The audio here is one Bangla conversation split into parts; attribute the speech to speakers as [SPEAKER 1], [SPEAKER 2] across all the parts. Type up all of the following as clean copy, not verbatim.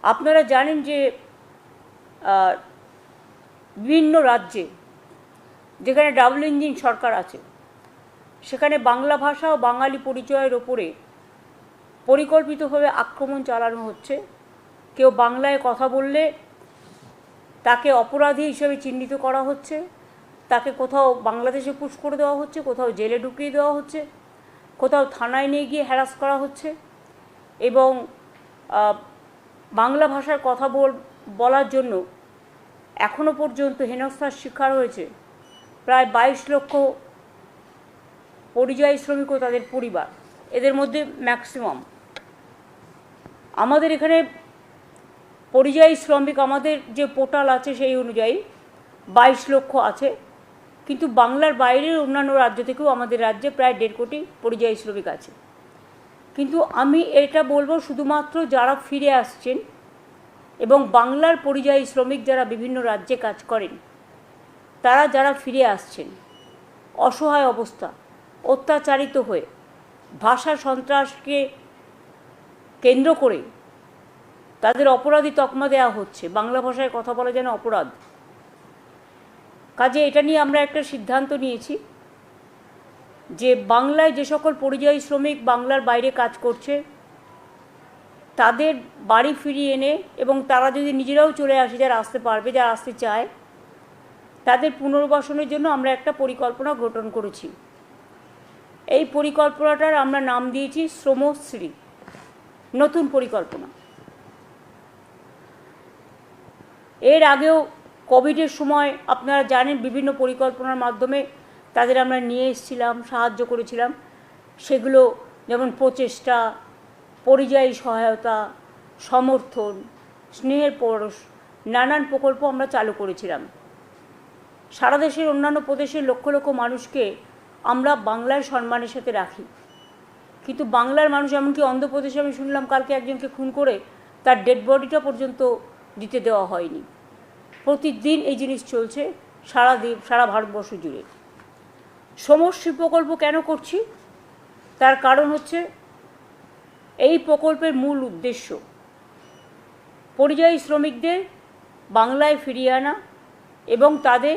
[SPEAKER 1] আপনারা জানেন যে বিভিন্ন রাজ্যে যেখানে ডাবল ইঞ্জিন সরকার আছে সেখানে বাংলা ভাষা ও বাঙালি পরিচয়ের ওপরে পরিকল্পিতভাবে আক্রমণ চালানো হচ্ছে। কেউ বাংলায় কথা বললে তাকে অপরাধী হিসেবে চিহ্নিত করা হচ্ছে, তাকে কোথাও বাংলাদেশে পুশ করে দেওয়া হচ্ছে, কোথাও জেলে ঢুকিয়ে দেওয়া হচ্ছে, কোথাও থানায় নিয়ে গিয়ে হ্যারাস করা হচ্ছে এবং বাংলা ভাষার কথা বলার জন্য এখনও পর্যন্ত হেনস্থার শিকার হয়েছে প্রায় 22 লক্ষ পরিযায়ী শ্রমিক ও তাদের পরিবার। এদের মধ্যে ম্যাক্সিমাম আমাদের এখানে পরিযায়ী শ্রমিক, আমাদের যে পোর্টাল আছে সেই অনুযায়ী 22 লক্ষ আছে, কিন্তু বাংলার বাইরের অন্যান্য রাজ্য থেকেও আমাদের রাজ্যে প্রায় 1.5 কোটি পরিযায়ী শ্রমিক আছে। কিন্তু আমি এটা বলবো শুধুমাত্র যারা ফিরে আসছেন এবং বাংলার পরিযায়ী শ্রমিক যারা বিভিন্ন রাজ্যে কাজ করেন, তারা যারা ফিরে আসছেন অসহায় অবস্থা, অত্যাচারিত হয়ে, ভাষা সন্ত্রাসকে কেন্দ্র করে তাদের অপরাধী তকমা দেওয়া হচ্ছে, বাংলা ভাষায় কথা বলা যেন অপরাধ। কাজে এটা নিয়ে আমরা একটা সিদ্ধান্ত নিয়েছি যে বাংলায় যে সকল পরিযায়ী শ্রমিক বাংলার বাইরে কাজ করছে তাদের বাড়ি ফিরিয়ে এনে এবং তারা যদি নিজেরাও চলে আসে, যারা আসতে পারবে, যারা আসতে চায়, তাদের পুনর্বাসনের জন্য আমরা একটা পরিকল্পনা গঠন করেছি। এই পরিকল্পনাটার আমরা নাম দিয়েছি শ্রমশ্রী, নতুন পরিকল্পনা। এর আগেও কোভিডের সময় আপনারা জানেন বিভিন্ন পরিকল্পনার মাধ্যমে তাদের আমরা নিয়ে এসেছিলাম, সাহায্য করেছিলাম। সেগুলো যেমন প্রচেষ্টা, পরিযায়ী সহায়তা, সমর্থন, স্নেহের পরশ, নানান প্রকল্প আমরা চালু করেছিলাম। সারা দেশের অন্যান্য প্রদেশের লক্ষ লক্ষ মানুষকে আমরা বাংলার সম্মানের সাথে রাখি, কিন্তু বাংলার মানুষ, এমনকি অন্ধ্রপ্রদেশে আমি শুনলাম কালকে একজনকে খুন করে তার ডেড বডিটা পর্যন্ত দিতে দেওয়া হয়নি। প্রতিদিন এই জিনিস চলছে সারা ভারতবর্ষ জুড়ে। শ্রমশ্রী প্রকল্প কেন করছি তার কারণ হচ্ছে এই প্রকল্পের মূল উদ্দেশ্য পরিযায়ী শ্রমিকদের বাংলায় ফিরিয়ে আনা এবং তাদের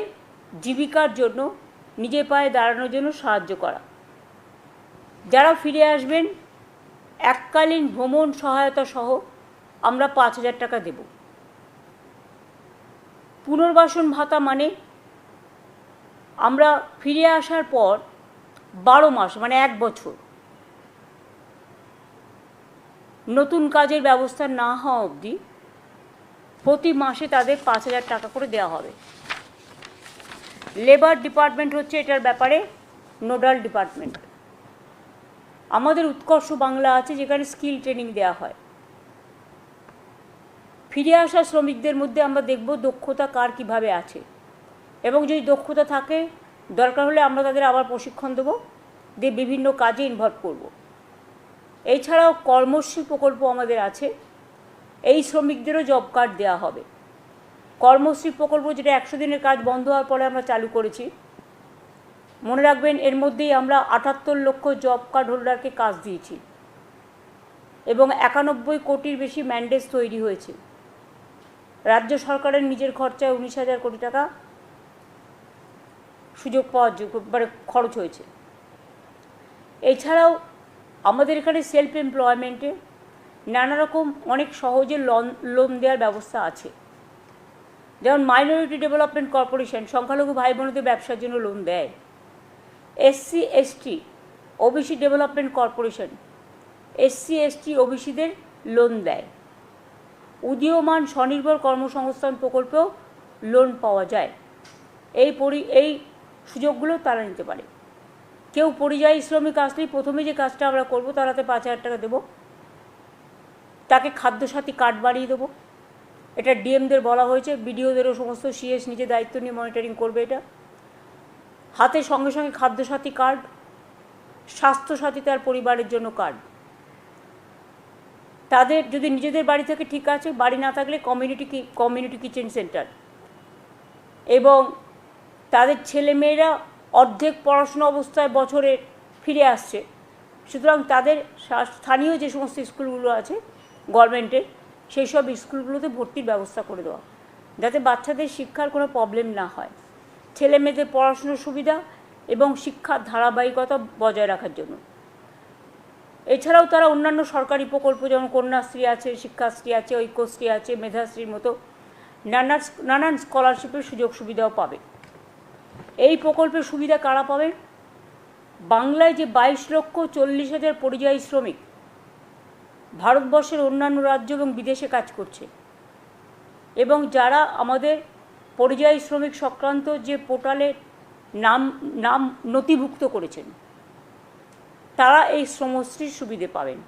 [SPEAKER 1] জীবিকার জন্য, নিজের পায়ে দাঁড়ানোর জন্য সাহায্য করা। যারা ফিরে আসবেন এককালীন ভ্রমণ সহায়তা সহ আমরা 5,000 টাকা দেব। পুনর্বাসন ভাতা মানে আমরা ফিরে আসার পর 12 মাস মানে 1 বছর নতুন কাজের ব্যবস্থা না হওয়া অবধি প্রতি মাসে তাদের 5,000 টাকা করে দেওয়া হবে। লেবার ডিপার্টমেন্ট হচ্ছে এটার ব্যাপারে নোডাল ডিপার্টমেন্ট। আমাদের উৎকর্ষ বাংলা আছে যেখানে স্কিল ট্রেনিং দেওয়া হয়। ফিরে আসা শ্রমিকদের মধ্যে আমরা দেখব দক্ষতা কার কীভাবে আছে, এবং যদি দক্ষতা থাকে দরকার হলে আমরা তাদের আবার প্রশিক্ষণ দেবো, দিয়ে বিভিন্ন কাজে ইনভলভ করব। এছাড়াও কর্মশ্রী প্রকল্প আমাদের আছে, এই শ্রমিকদেরও জব কার্ড দেওয়া হবে। কর্মশ্রী প্রকল্প যেটা 100 দিনের কাজ বন্ধ হওয়ার পরে আমরা চালু করেছি, মনে রাখবেন এর মধ্যেই আমরা 78 লক্ষ জব কার্ড হোল্ডারকে কাজ দিয়েছি এবং 91 কোটির বেশি ম্যান্ডেট তৈরি হয়েছে। রাজ্য সরকারের নিজের খরচায় 19,000 কোটি টাকা সুযোগ পাওয়ার মানে খরচ হয়েছে। এছাড়াও আমাদের এখানে সেলফ এমপ্লয়মেন্টে নানা রকম অনেক সহজে লোন দেওয়ার ব্যবস্থা আছে। যেমন মাইনরিটি ডেভেলপমেন্ট কর্পোরেশন সংখ্যালঘু ভাই বোনদের ব্যবসার জন্য লোন দেয়। SC ST OBC development corporation SC ST OBCদের লোন দেয়। উদীয়মান স্বনির্ভর কর্মসংস্থান প্রকল্পেও লোন পাওয়া যায়। এই সুযোগগুলো তারা নিতে পারে। কেউ পরিযায়ী শ্রমিক আসলেই প্রথমে যে কাজটা আমরা করব তার হাতে 5,000 টাকা দেবো, তাকে খাদ্যসাথী কার্ড বানিয়ে দেবো। এটা ডিএমদের বলা হয়েছে, বিডিওদেরও সমস্ত CS নিজে দায়িত্ব নিয়ে মনিটরিং করবে। এটা হাতে সঙ্গে সঙ্গে খাদ্যসাথী কার্ড, স্বাস্থ্যসাথী তার পরিবারের জন্য কার্ড। তাদের যদি নিজেদের বাড়ি থেকে ঠিক আছে, বাড়ি না থাকলে কমিউনিটি কিচেন সেন্টার, এবং তাদের ছেলেমেয়েরা অর্ধেক পড়াশোনা অবস্থায় বছরে ফিরে আসছে, সুতরাং তাদের স্থানীয় যে সমস্ত স্কুলগুলো আছে গভর্নমেন্টের, সেই সব স্কুলগুলোতে ভর্তির ব্যবস্থা করে দেওয়া, যাতে বাচ্চাদের শিক্ষার কোনো প্রবলেম না হয়, ছেলে মেয়েদের পড়াশুনোর সুবিধা এবং শিক্ষার ধারাবাহিকতা বজায় রাখার জন্য। এছাড়াও তারা অন্যান্য সরকারি প্রকল্প যেমন কন্যাশ্রী আছে, শিক্ষাশ্রী আছে, ঐক্যশ্রী আছে, মেধাশ্রীর মতো নানান স্কলারশিপের সুযোগ সুবিধাও পাবে। এই প্রকল্পের সুবিধা কারা পাবে? বাংলায় যে 22,40,000 পরিযায়ী শ্রমিক ভারতবর্ষের অন্যান্য রাজ্য এবং বিদেশে কাজ করছে, এবং যারা আমাদের পরিযায়ী শ্রমিক সংক্রান্ত যে পোর্টালে নাম নথিভুক্ত করেছেন, তারা এই শ্রমশ্রীর সুবিধে পাবেন।